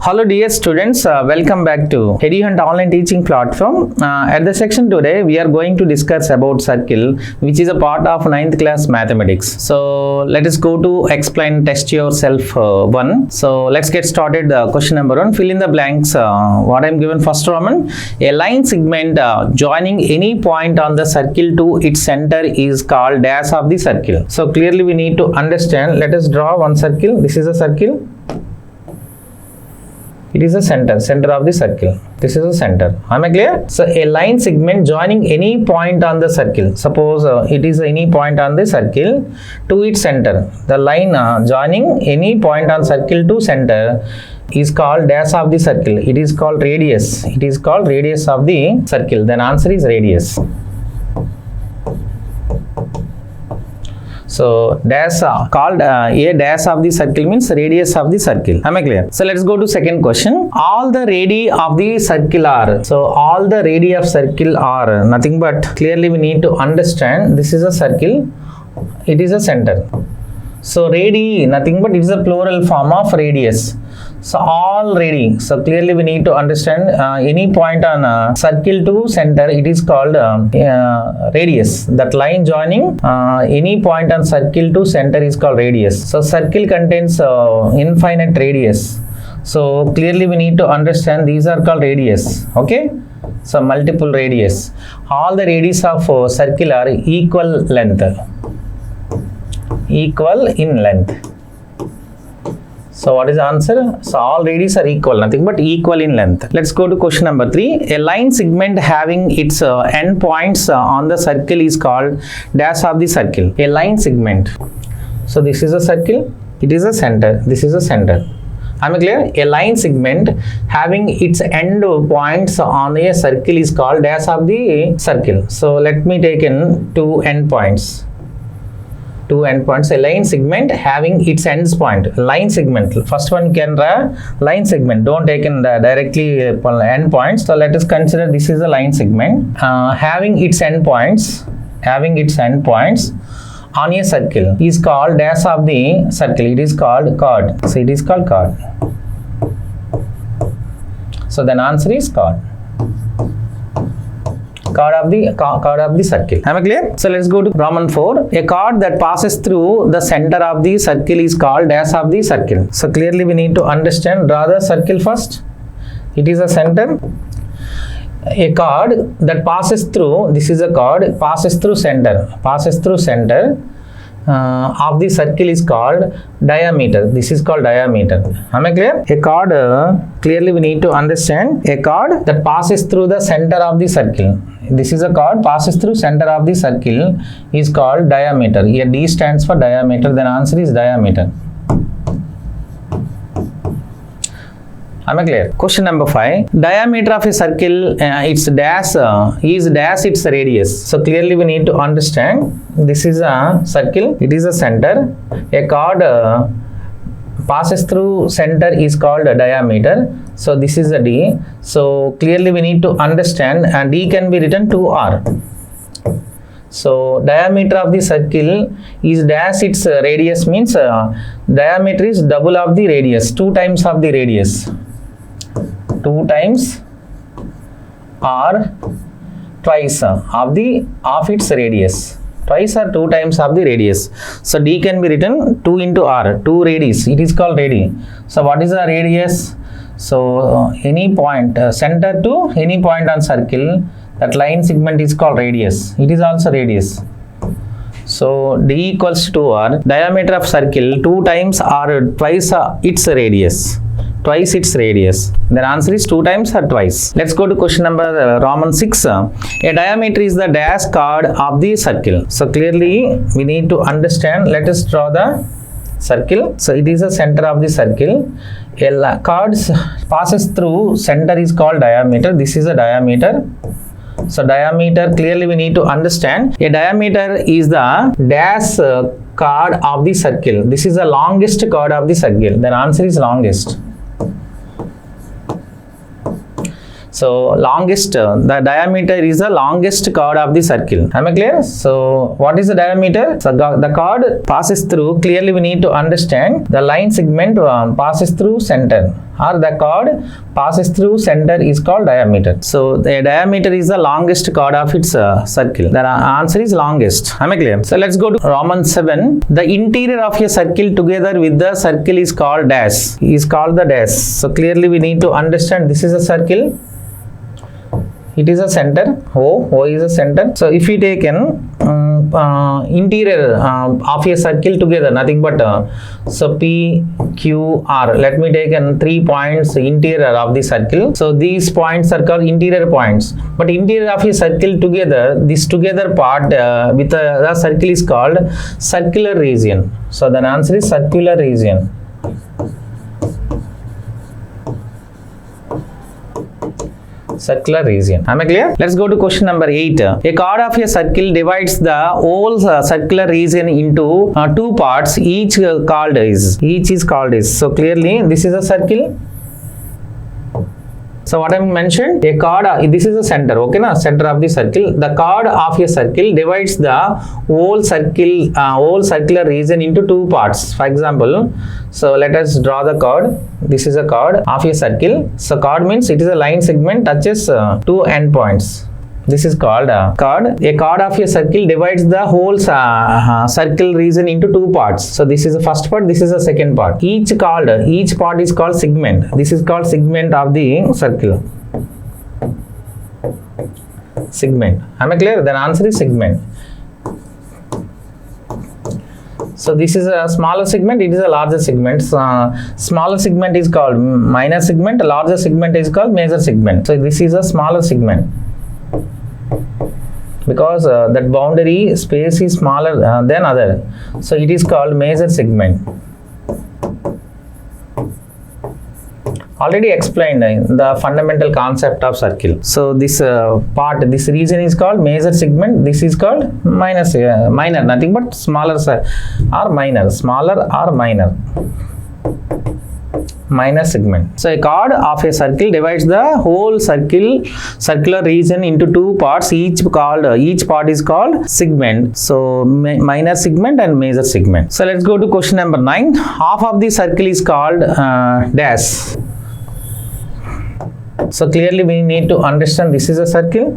Hello dear students, welcome back to EDUHUNT online teaching platform. At the section today we are going to discuss about circle, which is a part of 9th class mathematics. So let us go to explain test yourself 1. So let's get started. Question number 1, fill in the blanks. What I am given first Roman, a line segment joining any point on the circle to its center is called dash of the circle. So clearly we need to understand. Let us draw one circle. This is a circle. It is a center of the circle. This is a center. Am I clear? So a line segment joining any point on the circle. Suppose it is any point on the circle to its center. The line joining any point on circle to center is called dash of the circle. It is called radius. It is called radius of the circle. Then answer is radius. So dash called a dash of the circle means radius of the circle. Am I clear? So let's go to second question. All the radii of the circle are. So all the radii of circle are nothing but, clearly we need to understand this is a circle. It is a center. So radii nothing but it is a plural form of radius. So all radii. So clearly we need to understand any point on circle to center, it is called radius. That line joining any point on circle to center is called radius. So circle contains infinite radius. So clearly we need to understand these are called radius. Okay. So multiple radius. All the radius of circle are equal length. Equal in length. So what is the answer? So all radius are equal, nothing but equal in length. Let's go to question number 3. A line segment having its end points on the circle is called dash of the circle. A line segment. So this is a circle. It is a center. This is a center. Am I clear? A line segment having its end points on a circle is called dash of the circle. So let me take in two end points. Two endpoints. A line segment having its ends point. Line segment. First one can line segment. Don't take in the directly end points. So let us consider this is a line segment having its end points. Having its end points on a circle is called dash of the circle. It is called chord. So it is called chord. So then answer is chord. Chord of the circle. Am I clear? So let's go to Roman 4. A chord that passes through the center of the circle is called dash of the circle. So clearly we need to understand. Draw the circle first. It is a center. A chord that passes through, this is a chord, passes through center. Passes through center of the circle is called diameter. This is called diameter. Am I clear? A chord, clearly we need to understand. A chord that passes through the center of the circle. This is a chord passes through center of the circle is called diameter. Here D stands for diameter. Then answer is diameter. Am I clear? Question number 5. Diameter of a circle, its dash is dash its radius. So clearly we need to understand. This is a circle. It is a center. A chord passes through center is called a diameter. So this is a D. So clearly we need to understand, and D can be written 2R. So diameter of the circle is dash its radius means diameter is double of the radius, 2 times of the radius. 2 times or twice of its radius. Twice or 2 times of the radius. So D can be written 2 into R, 2 radius. It is called radii. So what is the radius? So any point, center to any point on circle, that line segment is called radius. It is also radius. So D equals to R. Diameter of circle 2 times or twice its radius. Twice its radius. Then answer is 2 times or twice. Let's go to question number Roman 6. A diameter is the dash chord of the circle. So clearly we need to understand. Let us draw the circle. So it is the center of the circle. A chord passes through center is called diameter. This is a diameter. So diameter, clearly we need to understand. A diameter is the dash chord of the circle. This is the longest chord of the circle. Then answer is longest. So longest, the diameter is the longest chord of the circle. Am I clear? So what is the diameter? So the chord passes through, clearly we need to understand the line segment passes through center, or the chord passes through center is called diameter. So the diameter is the longest chord of its circle. The answer is longest. Am I clear? So let's go to Roman 7. The interior of a circle together with the circle is called dash. Is called the dash. So clearly we need to understand this is a circle. It is a center. O is a center. So if we take an interior of a circle together, nothing but so P, Q, R. Let me take 3 points interior of the circle. So these points are called interior points. But interior of a circle together, this together part with the circle is called circular region. So the answer is circular region. Circular region. Am I clear? Let's go to question number 8. A chord of a circle divides the whole circular region into 2 parts. Each is called is. So clearly this is a circle. So what I mentioned, a chord, this is the center, okay na, center of the circle. The chord of a circle divides the whole circle, whole circular region into 2 parts. For example, so let us draw the chord. This is a chord of a circle. So chord means it is a line segment touches 2 endpoints. This is called chord. A chord of a circle divides the whole circle region into 2 parts. So this is the first part, this is the second part. Each part is called segment. This is called segment of the circle. Segment. Am I clear? The answer is segment. So this is a smaller segment, it is a larger segment. Smaller segment is called minor segment, larger segment is called major segment. So this is a smaller segment, because that boundary space is smaller than other. So it is called major segment. Already explained the fundamental concept of circle. So this part, this region is called major segment. This is called minor, nothing but smaller or minor, smaller or minor. Minor segment. So a chord of a circle divides the whole circular region into 2 parts. Each part is called segment. So minor segment and major segment. So let's go to question number 9. Half of the circle is called dash. So clearly we need to understand this is a circle.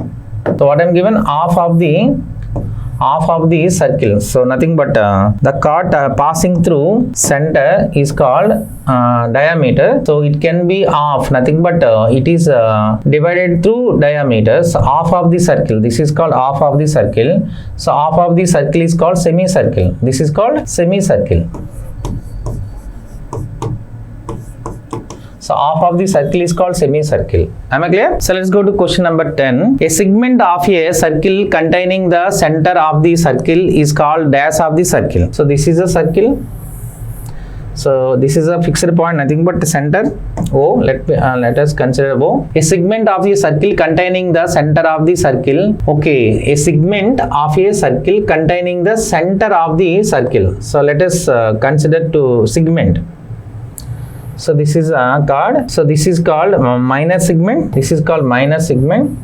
So what I am given, half of the circle. So nothing but the chord passing through center is called diameter. So it can be half, nothing but it is divided through diameter. So half of the circle, this is called half of the circle. So half of the circle is called semicircle. This is called semicircle. So half of the circle is called semicircle. Am I clear? So let's go to question number 10. A segment of a circle containing the center of the circle is called dash of the circle. So this is a circle. So this is a fixed point, nothing but the center. O. Let us consider O. A segment of a circle containing the center of the circle. Okay, a segment of a circle containing the center of the circle. So let us consider to segment. So this is a chord. So this is called minor segment. This is called minor segment.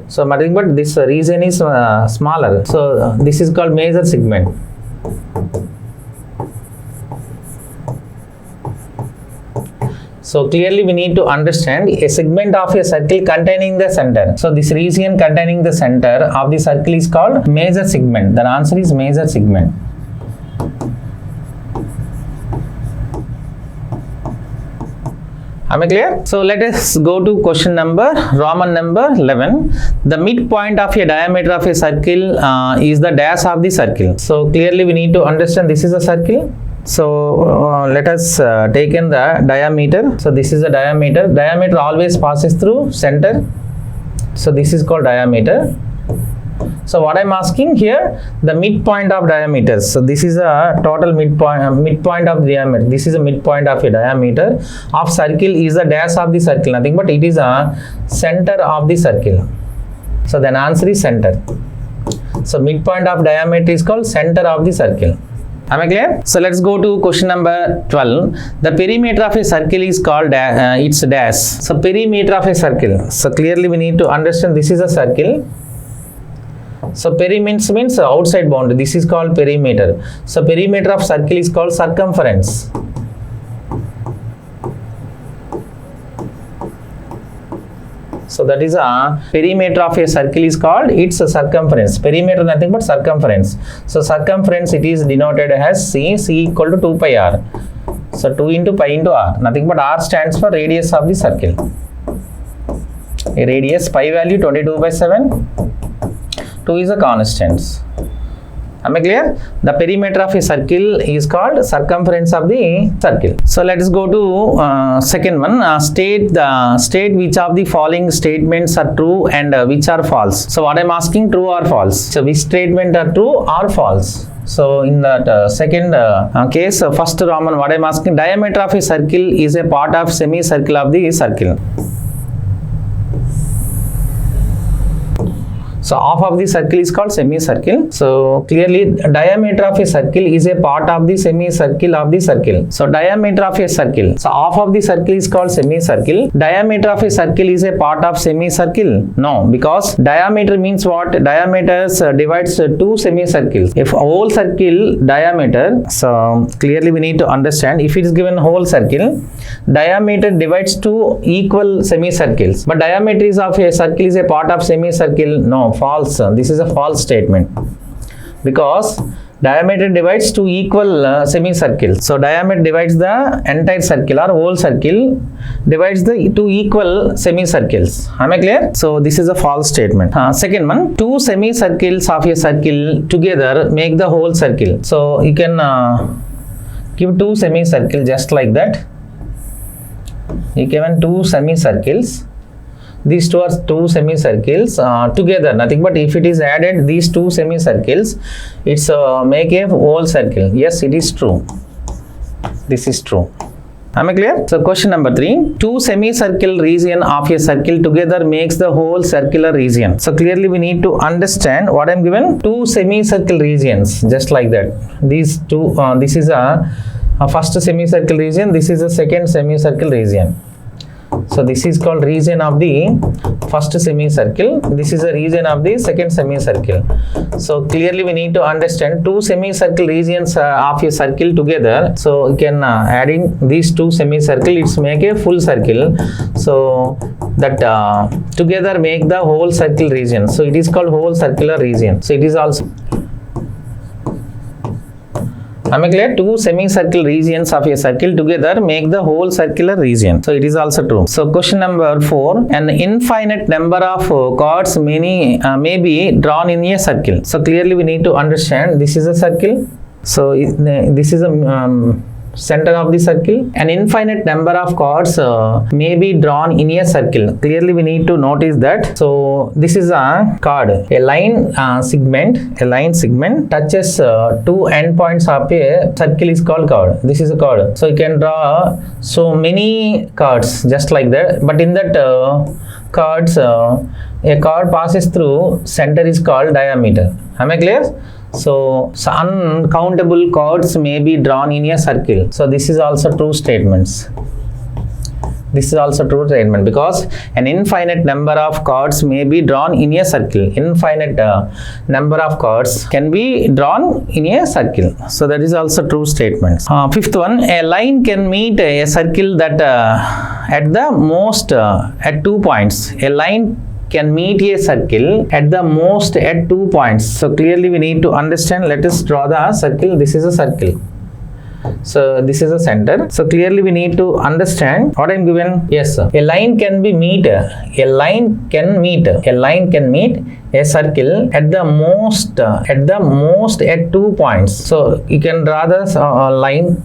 So nothing but this region is smaller. So this is called major segment. So clearly we need to understand a segment of a circle containing the center. So this region containing the center of the circle is called major segment. The answer is major segment. Am I clear? So let us go to question number, Roman number 11. The midpoint of a diameter of a circle is the dash of the circle. So clearly we need to understand this is a circle. So let us take in the diameter. So this is the diameter. Diameter always passes through center. So this is called diameter. So what I am asking here, the midpoint of diameter. So this is a total midpoint of diameter. This is a midpoint of a diameter of circle is the dash of the circle. Nothing but it is a center of the circle. So then answer is center. So midpoint of diameter is called center of the circle. Am I clear? So let's go to question number 12. The perimeter of a circle is called its dash. So perimeter of a circle. So clearly we need to understand this is a circle. So perimeter means outside boundary. This is called perimeter. So perimeter of circle is called circumference. So that is a perimeter of a circle is called its circumference. Perimeter nothing but circumference. So circumference it is denoted as C equal to 2 pi r. So 2 into pi into r. Nothing but r stands for radius of the circle. A radius pi value 22/7. 2 is a constant. Am I clear? The perimeter of a circle is called circumference of the circle. So let us go to second one. State which of the following statements are true and which are false. So what I am asking, true or false. So which statement are true or false? So in that second case, first Roman, what I am asking, diameter of a circle is a part of semicircle of the circle. So half of the circle is called semicircle. So clearly diameter of a circle is a part of the semicircle of the circle. So diameter of a circle. So half of the circle is called semicircle. Diameter of a circle is a part of semicircle? No, because diameter means what? Diameter divides two semicircles. If a whole circle diameter, so clearly we need to understand, if it is given whole circle, diameter divides two equal semicircles. But diameter is of a circle is a part of semicircle? No. False. This is a false statement because diameter divides two equal semicircles. So diameter divides the entire circle or whole circle divides the two equal semicircles. Am I clear? So this is a false statement. Second one, two semicircles of a circle together make the whole circle. So you can give two semicircles just like that. You given two semicircles. These two are two semicircles together, nothing but if it is added these two semicircles, it's make a whole circle. Yes, it is true. This is true. Am I clear? So question number 3, two semicircle region of a circle together makes the whole circular region. So clearly we need to understand what I am given, two semicircle regions just like that. These two, this is a first semicircle region, this is a second semicircle region. So this is called region of the first semicircle. This is a region of the second semicircle. So clearly we need to understand two semicircle regions of a circle together. So you can adding these two semicircle, it's make a full circle. So that together make the whole circle region. So it is called whole circular region. So it is also. Am I clear? Two semicircle regions of a circle together make the whole circular region. So it is also true. So question number 4, an infinite number of chords may be drawn in a circle. So clearly we need to understand this is a circle. So this is a center of the circle. An infinite number of chords may be drawn in a circle. Clearly we need to notice that. So this is a chord. A line segment touches two endpoints of a circle is called chord. This is a chord. So you can draw so many chords just like that. But in that chords, a chord passes through center is called diameter. Am I clear? So uncountable chords may be drawn in a circle. So this is also true statements. This is also true statement because an infinite number of chords may be drawn in a circle. Infinite number of chords can be drawn in a circle. So that is also true statements. Fifth one, a line can meet a circle that at the most at 2 points. A line can meet a circle at the most at 2 points. So clearly we need to understand. Let us draw the circle. This is a circle. So this is a center. So clearly we need to understand what I am given. Yes, sir. A line can be meet. A line can meet a circle at the most at 2 points. So you can draw the line.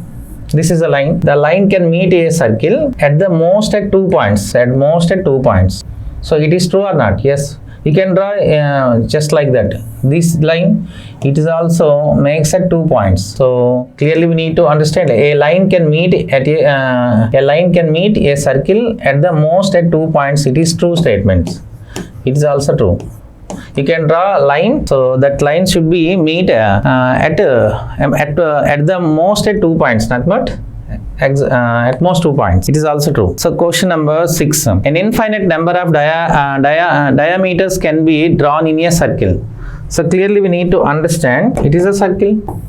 This is a line. The line can meet a circle at the most at 2 points. At most at 2 points. So it is true or not? Yes. You can draw just like that. This line, it is also makes at 2 points. So clearly we need to understand a line can meet at a circle at the most at 2 points. It is true statement. It is also true. you can draw a line. So that line should be meet at the most at 2 points, not but at most 2 points. It is also true. So question number 6. An infinite number of diameters can be drawn in a circle. So clearly we need to understand it is a circle.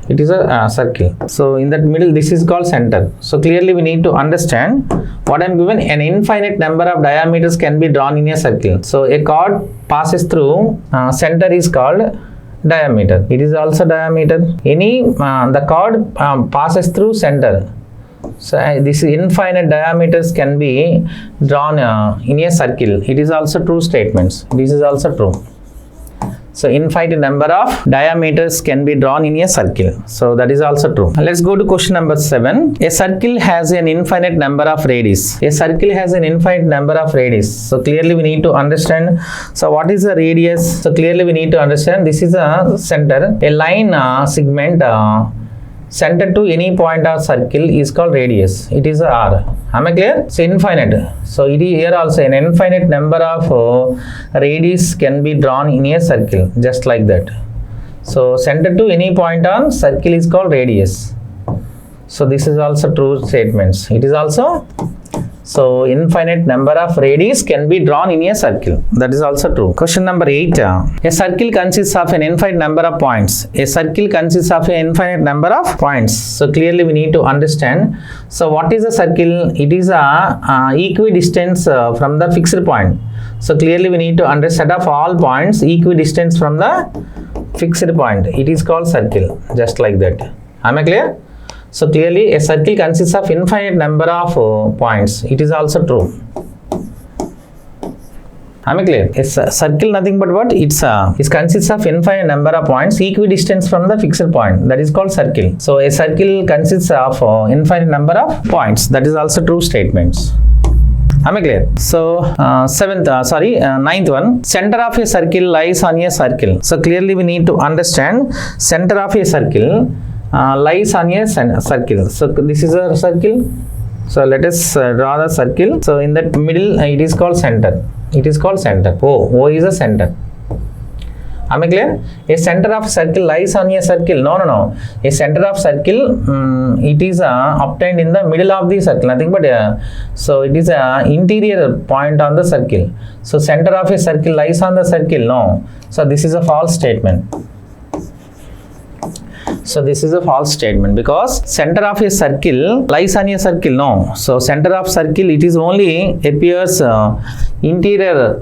It is a circle. So in that middle, this is called center. So clearly we need to understand what I am given. An infinite number of diameters can be drawn in a circle. So a chord passes through center is called diameter. It is also diameter. The chord passes through center. So this infinite diameters can be drawn in a circle. It is also true statements. This is also true. So infinite number of diameters can be drawn in a circle. So that is also true. Let's go to question number 7. A circle has an infinite number of radius. A circle has an infinite number of radius. So clearly we need to understand. So what is the radius? So clearly we need to understand this is a center. A line segment center to any point of circle is called radius. It is a R. Am I clear? So infinite. So it is here also an infinite number of radius can be drawn in a circle, just like that. So center to any point on circle is called radius. So this is also true statements. It is also. So infinite number of radius can be drawn in a circle. That is also true. Question number 8. A circle consists of an infinite number of points. A circle consists of an infinite number of points. So clearly we need to understand. So what is a circle? It is a equidistance from the fixed point. So clearly we need to understand of all points equidistance from the fixed point. It is called circle. Just like that. Am I clear? So clearly a circle consists of infinite number of points. It is also true. Am I clear? A circle nothing but what? It consists of infinite number of points equidistant from the fixed point. That is called circle. So a circle consists of infinite number of points. That is also true statements. Am I clear? So ninth one. Center of a circle lies on a circle. So clearly we need to understand center of a circle lies on a circle. So this is a circle. So let us draw the circle. So in that middle it is called center. It is called center. O is a center. Am I clear? A center of circle lies on a circle. No. A center of circle it is obtained in the middle of the circle. Nothing but so it is a interior point on the circle. So center of a circle lies on the circle. No. So this is a false statement. So this is a false statement because center of a circle lies on a circle. No. So center of circle it is only appears interior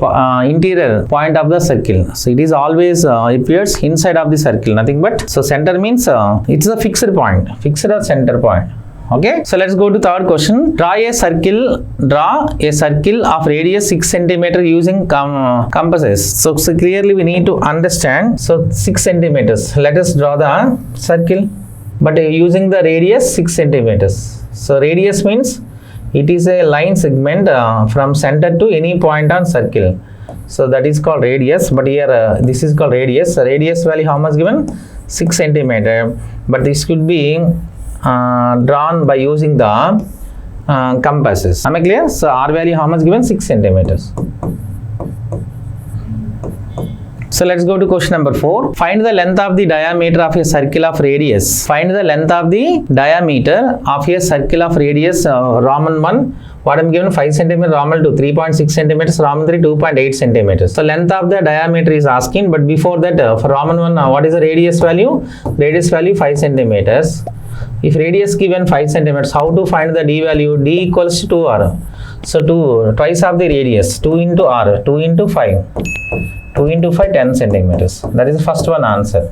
point of the circle. So it is always appears inside of the circle. Nothing but so center means it's a fixed point, fixed or center point. Okay, so let's go to third question. Draw a circle of radius 6 cm using compasses. So clearly we need to understand. So 6 centimeters. Let us draw the circle, but using the radius 6 centimeters. So radius means it is a line segment from center to any point on circle. So that is called radius. But here this is called radius. Radius value how much given? 6 centimeter. But this could be drawn by using the compasses. Am I clear? So R value how much given? 6 centimeters. So let's go to question number 4. Find the length of the diameter of a circle of radius. Find the length of the diameter of a circle of radius Roman 1. What I am given 5 cm, Roman 2 3.6 centimeters, Roman 3 2.8 centimeters. So length of the diameter is asking, but before that for Roman 1 what is the radius value? Radius value 5 centimeters. If radius given 5 centimeters, how to find the d value? D equals to 2r. So twice of the radius, 2 into r, 2 into 5. 2 into 5, 10 centimeters. That is the first one answer.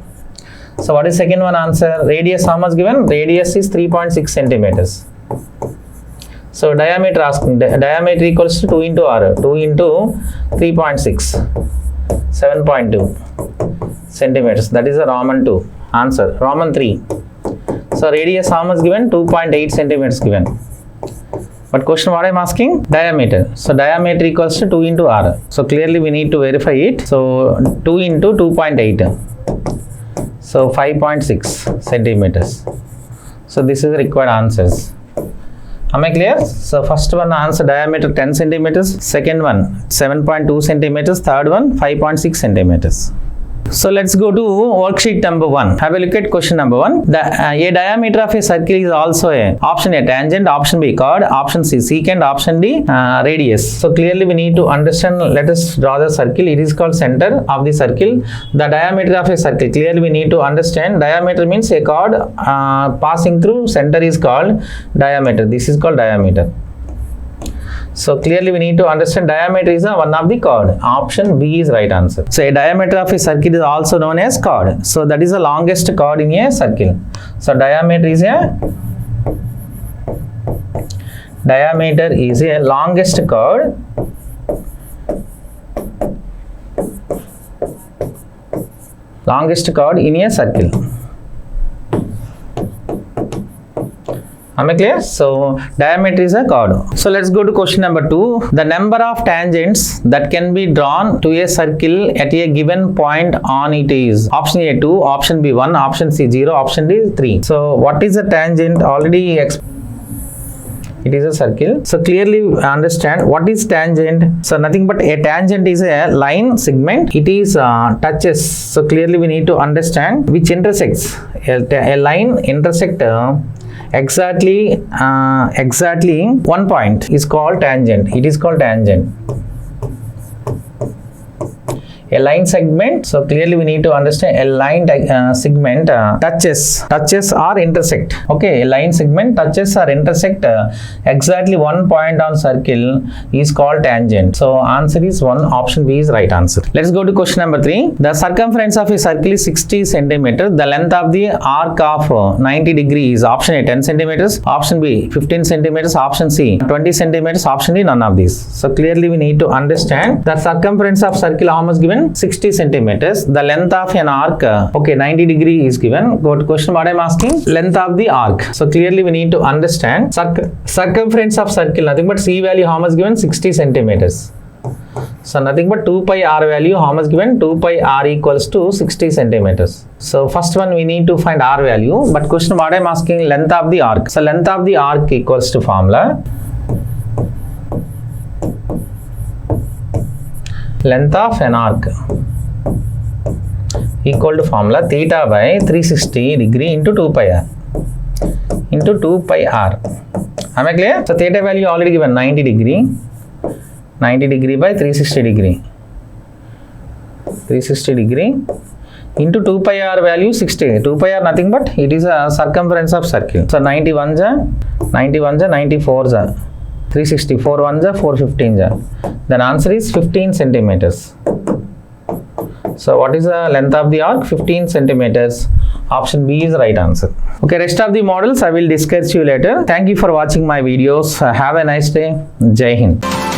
So what is second one answer? Radius how much given? Radius is 3.6 centimeters. So diameter asking, diameter equals to 2 into r, 2 into 3.6, 7.2 centimeters. That is the Roman 2 answer. Roman 3. So radius how much given? 2.8 centimeters given. But question what I am asking? Diameter. So diameter equals to 2 into r. So clearly we need to verify it. So 2 into 2.8. So 5.6 centimeters. So this is the required answers. Am I clear? So first one answer diameter 10 centimeters, second one 7.2 centimeters, third one 5.6 centimeters. So let's go to worksheet number 1. Have a look at question number 1. A diameter of a circle is also a option A tangent, option B chord, option C secant, option D radius. So clearly we need to understand. Let us draw the circle. It is called center of the circle. The diameter of a circle. Clearly we need to understand. Diameter means a chord passing through center is called diameter. This is called diameter. So clearly we need to understand diameter is one of the chord. Option B is right answer. So a diameter of a circle is also known as chord. So that is the longest chord in a circle. So diameter is a longest chord. Longest chord in a circle. Am I clear? So diameter is a chord. So let's go to question number 2. The number of tangents that can be drawn to a circle at a given point on it is option A 2, option B 1, option C 0, option D 3. So what is a tangent? Already it is a circle. So clearly understand what is tangent. So nothing but a tangent is a line segment. It is touches. So clearly we need to understand which intersects. A line intersect exactly one point is called tangent. It is called tangent. A line segment. So clearly we need to understand a line segment touches or intersect. Okay, a line segment touches or intersect exactly one point on circle is called tangent. So answer is 1. Option B is right answer. Let's go to question number 3. The circumference of a circle is 60 centimeters. The length of the arc of 90 degrees is option A 10 centimeters, option B 15 centimeters, option C 20 centimeters, option D none of these. So clearly we need to understand the circumference of circle how much given 60 centimeters. The length of an arc, okay, 90 degree is given. Go to question what I am asking. Length of the arc. So clearly we need to understand circumference of circle. Nothing but C value how much given 60 centimeters. So nothing but 2 pi r value how much given 2 pi r equals to 60 centimeters. So first one we need to find r value. But question what I am asking length of the arc. So length of the arc equals to formula. Length of an arc equal to formula theta by 360 degree into 2 pi r into 2 pi r. Am I clear? So theta value already given 90 degree. 90 degree by 360 degree. 360 degree into 2 pi r value 60. 2 pi r nothing but it is a circumference of circle. So 91 ja, 94 ja. 364 1 ja, 415 ja. Then answer is 15 centimeters. So what is the length of the arc? 15 centimeters. Option B is right answer. Okay, rest of the models I will discuss you later. Thank you for watching my videos. Have a nice day. Jai Hind.